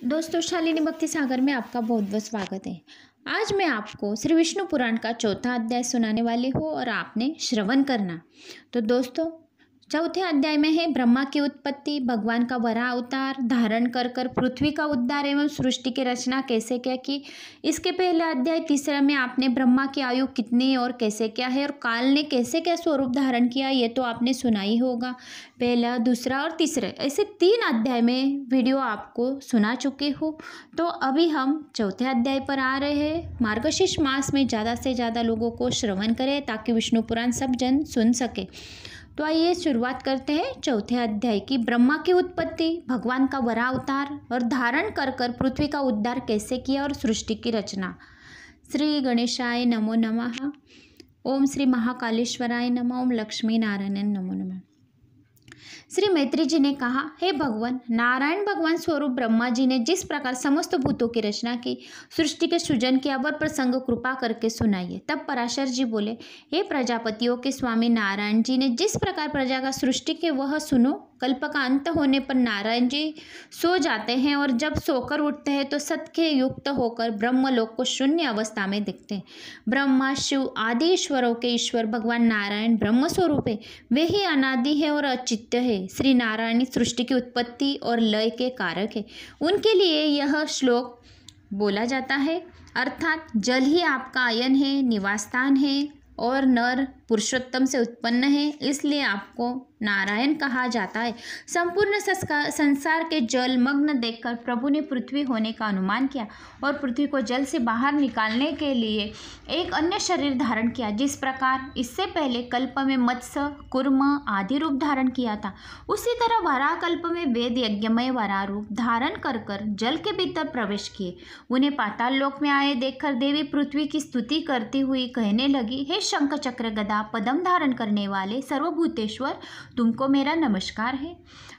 दोस्तों, शालिनी भक्ति सागर में आपका बहुत बहुत स्वागत है। आज मैं आपको श्री विष्णु पुराण का चौथा अध्याय सुनाने वाली हूँ और आपने श्रवण करना। तो दोस्तों, चौथे अध्याय में है ब्रह्मा की उत्पत्ति, भगवान का वराह अवतार धारण कर पृथ्वी का उद्धार एवं सृष्टि की रचना कैसे क्या की। इसके पहले अध्याय तीसरा में आपने ब्रह्मा की आयु कितनी और कैसे क्या है और काल ने कैसे क्या स्वरूप धारण किया, ये तो आपने सुना ही होगा। पहला, दूसरा और तीसरा, ऐसे 3 अध्याय में वीडियो आपको सुना चुकी हूँ। तो अभी हम चौथे अध्याय पर आ रहे हैं। मार्गशीर्ष मास में ज़्यादा से ज़्यादा लोगों को श्रवण करें ताकि विष्णु पुराण सब जन सुन सके। तो आइए शुरुआत करते हैं चौथे अध्याय की। ब्रह्मा की उत्पत्ति, भगवान का वराह अवतार और धारण कर पृथ्वी का उद्धार कैसे किया और सृष्टि की रचना। श्री गणेशाय नमो नमः। ओम श्री महाकालेश्वराय नमः। ओम लक्ष्मी नारायण नमो नमः। श्री मैत्री जी ने कहा, हे भगवान, नारायण भगवान स्वरूप ब्रह्मा जी ने जिस प्रकार समस्त भूतों की रचना की, सृष्टि के सृजन किया, वह प्रसंग कृपा करके सुनाइए। तब पराशर जी बोले, हे प्रजापतियों के स्वामी नारायण जी ने जिस प्रकार प्रजा का सृष्टि के वह सुनो। कल्प का अंत होने पर नारायण जी सो जाते हैं और जब सोकर उठते हैं तो सत के युक्त होकर ब्रह्मलोक को शून्य अवस्था में देखते हैं। ब्रह्मा, शिव आदि ईश्वरों के ईश्वर भगवान नारायण ब्रह्म स्वरूप है। वे ही अनादि है और अचित्य है। श्री नारायण सृष्टि की उत्पत्ति और लय के कारक है। उनके लिए यह श्लोक बोला जाता है, अर्थात जल ही आपका आयन है, निवास स्थान है और नर पुरुषोत्तम से उत्पन्न है, इसलिए आपको नारायण कहा जाता है। संपूर्ण संसार के जल मग्न देखकर प्रभु ने पृथ्वी होने का अनुमान किया और पृथ्वी को जल से बाहर निकालने के लिए एक अन्य शरीर धारण किया, जिस प्रकार इससे पहले कल्प में मत्स्य, कूर्म आदि रूप धारण किया था। उसी तरह वराह कल्प में वेद यज्ञमय वराह रूप धारण कर जल के भीतर प्रवेश किए। उन्हें पाताल लोक में आए देखकर देवी पृथ्वी की स्तुति करती हुई कहने लगी, हे शंख चक्र गदा पदम धारण करने वाले सर्वभूतेश्वर, तुमको मेरा नमस्कार है।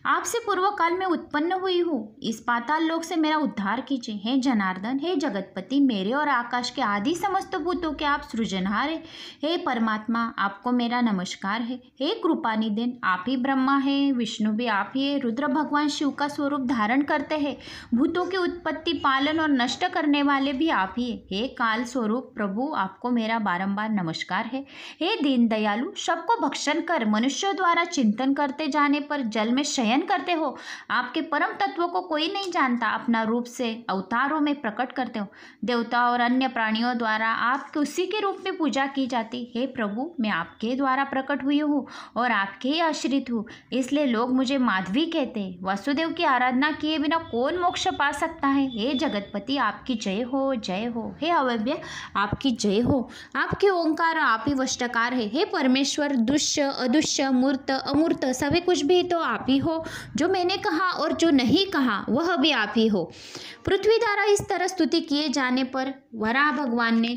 आपसे पूर्व काल में उत्पन्न हुई हूँ। इस पाताल लोक से मेरा उद्धार कीजिए। हे जनार्दन, हे जगतपति, मेरे और आकाश के आदि समस्त भूतों के आप सृजनहार है। हे परमात्मा, आपको मेरा नमस्कार है। हे कृपानिधि, आप ही ब्रह्मा है, विष्णु भी आप ही है, रुद्र भगवान शिव का स्वरूप धारण करते हैं। भूतों की उत्पत्ति, पालन और नष्ट करने वाले भी आप ही है। हे काल स्वरूप प्रभु, आपको मेरा बारंबार नमस्कार है। हे दीन दयालु, सबको भक्षण कर मनुष्यों द्वारा चिंतन करते जाने पर जल में शयन करते हो। आपके परम तत्व को कोई नहीं जानता। अपना रूप से अवतारों में प्रकट करते हो। देवता और अन्य प्राणियों द्वारा आपके उसी के रूप में पूजा की जाती। हे प्रभु, मैं आपके द्वारा प्रकट हुई हूँ और आपके ही आश्रित हूँ, इसलिए लोग मुझे माधवी कहते हैं। वासुदेव की आराधना किए बिना कौन मोक्ष पा सकता है। हे जगतपति, आपकी जय हो, जय हो। हे अव्यय, आपकी जय हो। आपके ओंकार, आप ही वष्टकार है। हे परमेश्वर, दुष्य अदुष्य, मूर्त अमूर्त, सभी कुछ भी तो आप ही हो। जो मैंने कहा और जो नहीं कहा वह भी आप ही हो। पृथ्वी द्वारा इस तरह स्तुति किए जाने पर वराह भगवान ने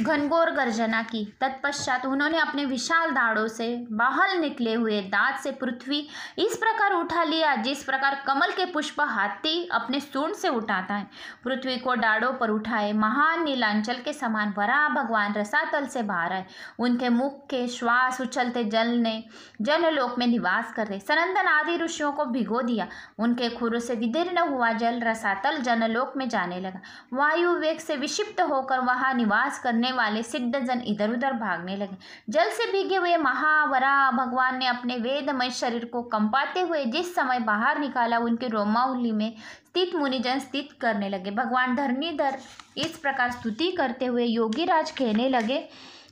घनघोर गर्जना की। तत्पश्चात उन्होंने अपने विशाल दाढ़ों से बाहर निकले हुए दांत से पृथ्वी इस प्रकार उठा लिया, जिस प्रकार कमल के पुष्प हाथी अपने सूंड से उठाता है। पृथ्वी को दाढ़ों पर उठाए महान नीलांचल के समान वराह भगवान रसातल से बाहर आए। उनके मुख के श्वास उछलते जल ने जनलोक में निवास कर रहे सनंदन आदि ऋषियों को भिगो दिया। उनके खुरों से विदीर्ण हुआ जल रसातल जनलोक में जाने लगा। वायु वेग से विक्षिप्त होकर वहां निवास करने वाले सिद्ध जन इधर उधर भागने लगे। जल से भीगे हुए महावराह भगवान ने अपने वेदमय शरीर को कंपाते हुए जिस समय बाहर निकाला, उनके रोमावली में स्थित मुनिजन स्थित करने लगे। भगवान धरणीधर इस प्रकार स्तुति करते हुए योगीराज कहने लगे,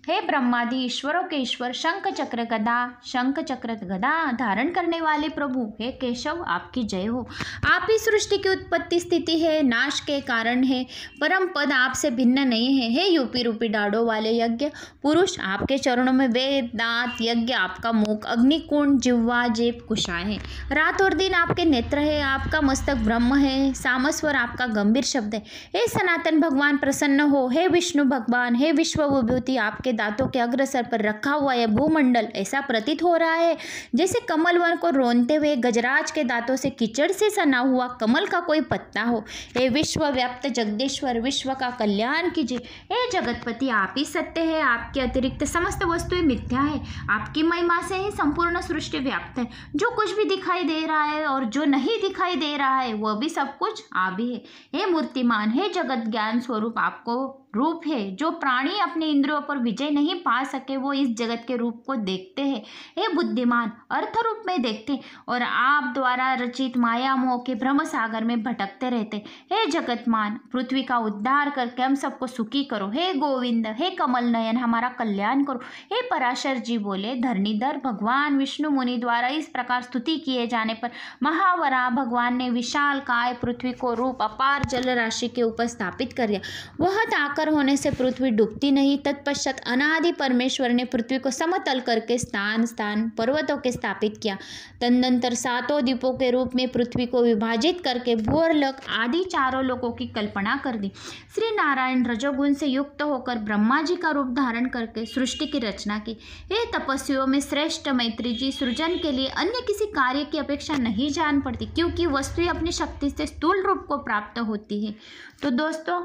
हे ब्रह्मादि ईश्वरों के ईश्वर, शंख चक्र गदा धारण करने वाले प्रभु, हे केशव, आपकी जय हो। आप ही सृष्टि की उत्पत्ति, स्थिति है, नाश के कारण है। परम पद आपसे भिन्न नहीं है। हे यूपी रूपी डाड़ों वाले यज्ञ पुरुष, आपके चरणों में वेद, दांत, यज्ञ आपका मुख, अग्निकुंड, जिह्वा, जेब, कुशाय है। रात और दिन आपके नेत्र है। आपका मस्तक ब्रह्म है। सामस्वर आपका गंभीर शब्द है। हे सनातन भगवान, प्रसन्न हो। हे विष्णु भगवान, हे विश्व विभूति, आपके दांतों के अग्रसर पर रखा हुआ यह भूमंडल ऐसा प्रतीत हो रहा है जैसे कमल वन को रोनते हुए गजराज के दांतों से कीचड़ से सना हुआ कमल का कोई पत्ता हो। हे विश्व व्याप्त जगदीश्वर, विश्व का कल्याण कीजिए। हे जगतपति, आप ही सत्य है, आपके अतिरिक्त समस्त वस्तुएं मिथ्या है। आपकी महिमा से ही संपूर्ण सृष्टि व्याप्त है। जो कुछ भी दिखाई दे रहा है और जो नहीं दिखाई दे रहा है वह भी सब कुछ आप ही है। हे मूर्तिमान, हे जगत ज्ञान स्वरूप, आपको रूप है। जो प्राणी अपने इंद्रियों पर विजय नहीं पा सके वो इस जगत के रूप को देखते हैं। हे बुद्धिमान, अर्थ रूप में देखते और आप द्वारा रचित माया मोह के भ्रम सागर में भटकते रहते। हे जगतमान, पृथ्वी का उद्धार करके हम सबको सुखी करो। हे गोविंद, हे कमल नयन, हमारा कल्याण करो। हे पराशर जी बोले, धरणीधर भगवान विष्णु मुनि द्वारा इस प्रकार स्तुति किए जाने पर महावरा भगवान ने विशाल काय पृथ्वी को रूप अपार जल राशि के ऊपर स्थापित कर दिया। वह ताकर होने से पृथ्वी डूबती नहीं। तत्पश्चात अनादि परमेश्वर ने पृथ्वी को समतल करके स्थान स्थान पर्वतों के स्थापित किया। तदनंतर सातों द्वीपों के रूप में पृथ्वी को विभाजित करके भूअर्लोक आदि चारों लोकों की कल्पना कर दी। श्री नारायण रजोगुण से युक्त होकर ब्रह्मा जी का रूप धारण करके सृष्टि की रचना की। हे तपस्वियों में श्रेष्ठ मैत्री जी, सृजन के लिए अन्य किसी कार्य की अपेक्षा नहीं जान पड़ती, क्योंकि वस्तु अपनी शक्ति से स्थूल रूप को प्राप्त होती है। तो दोस्तों,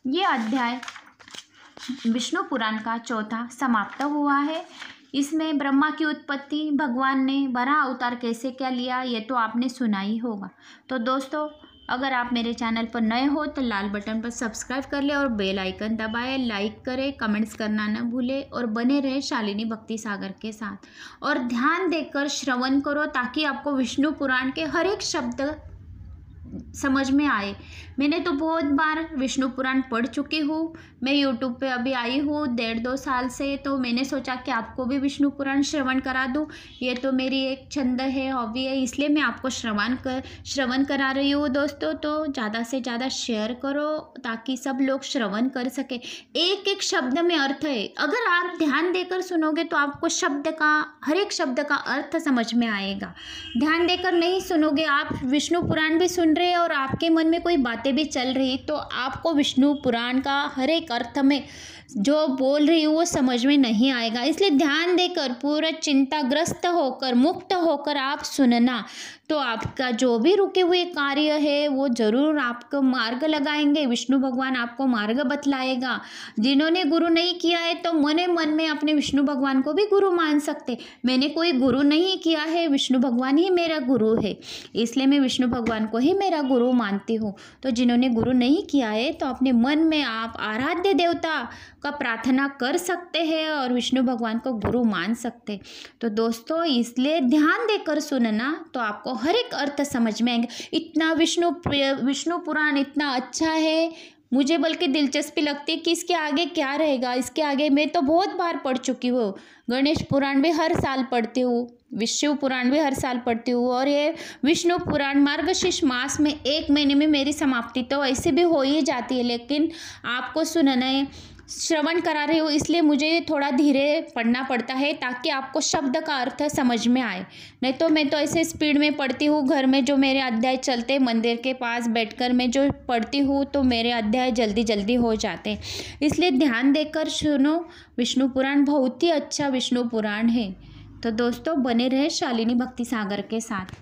ये अध्याय विष्णु पुराण का चौथा समाप्त हुआ है। इसमें ब्रह्मा की उत्पत्ति, भगवान ने वराह अवतार कैसे क्या लिया, ये तो आपने सुना ही होगा। तो दोस्तों, अगर आप मेरे चैनल पर नए हो तो लाल बटन पर सब्सक्राइब कर ले और बेल आइकन दबाएं, लाइक करें, कमेंट्स करना न भूलें और बने रहे शालिनी भक्ति सागर के साथ। और ध्यान देकर श्रवण करो ताकि आपको विष्णु पुराण के हर एक शब्द समझ में आए। मैंने तो बहुत बार विष्णु पुराण पढ़ चुकी हूँ। मैं यूट्यूब पे अभी आई हूँ 1.5-2 साल से, तो मैंने सोचा कि आपको भी विष्णु पुराण श्रवण करा दूँ। ये तो मेरी एक छंद है, हॉबी है, इसलिए मैं आपको श्रवण करा रही हूँ। दोस्तों, तो ज़्यादा से ज़्यादा शेयर करो ताकि सब लोग श्रवण कर सके। एक एक शब्द में अर्थ है। अगर आप ध्यान देकर सुनोगे तो आपको हर एक शब्द का अर्थ समझ में आएगा। ध्यान देकर नहीं सुनोगे, आप विष्णु पुराण भी सुन रहे और आपके मन में कोई बातें भी चल रही, तो आपको विष्णु पुराण का हर एक अर्थ में जो बोल रही हूँ वो समझ में नहीं आएगा। इसलिए ध्यान देकर पूरा चिंताग्रस्त होकर, मुक्त होकर आप सुनना, तो आपका जो भी रुके हुए कार्य है वो जरूर आपको मार्ग लगाएंगे। विष्णु भगवान आपको मार्ग बतलाएगा। जिन्होंने गुरु नहीं किया है तो मने मन में अपने विष्णु भगवान को भी गुरु मान सकते। मैंने कोई गुरु नहीं किया है, विष्णु भगवान ही मेरा गुरु है, इसलिए मैं विष्णु भगवान को ही मेरा गुरु मानती हूँ। तो जिन्होंने गुरु नहीं किया है तो अपने मन में आप आराध्य देवता का प्रार्थना कर सकते हैं और विष्णु भगवान को गुरु मान सकते। तो दोस्तों, इसलिए ध्यान देकर सुनना तो आपको हर एक अर्थ समझ में आएंगे। इतना विष्णु पुराण इतना अच्छा है, मुझे बल्कि दिलचस्पी लगती है कि इसके आगे क्या रहेगा। इसके आगे मैं तो बहुत बार पढ़ चुकी हूँ। गणेश पुराण भी हर साल पढ़ती हूँ, शिव पुराण भी हर साल पढ़ती हूँ, और ये विष्णु पुराण मार्गशीर्ष मास में 1 महीने में मेरी समाप्ति तो ऐसे भी हो ही जाती है। लेकिन आपको सुनना है, श्रवण करा रही हूँ, इसलिए मुझे थोड़ा धीरे पढ़ना पड़ता है ताकि आपको शब्द का अर्थ समझ में आए। नहीं तो मैं तो ऐसे स्पीड में पढ़ती हूँ। घर में जो मेरे अध्याय चलते, मंदिर के पास बैठकर मैं जो पढ़ती हूँ तो मेरे अध्याय जल्दी जल्दी हो जाते। इसलिए ध्यान देकर सुनो। विष्णु पुराण बहुत ही अच्छा विष्णु पुराण है। तो दोस्तों, बने रहे शालिनी भक्ति सागर के साथ।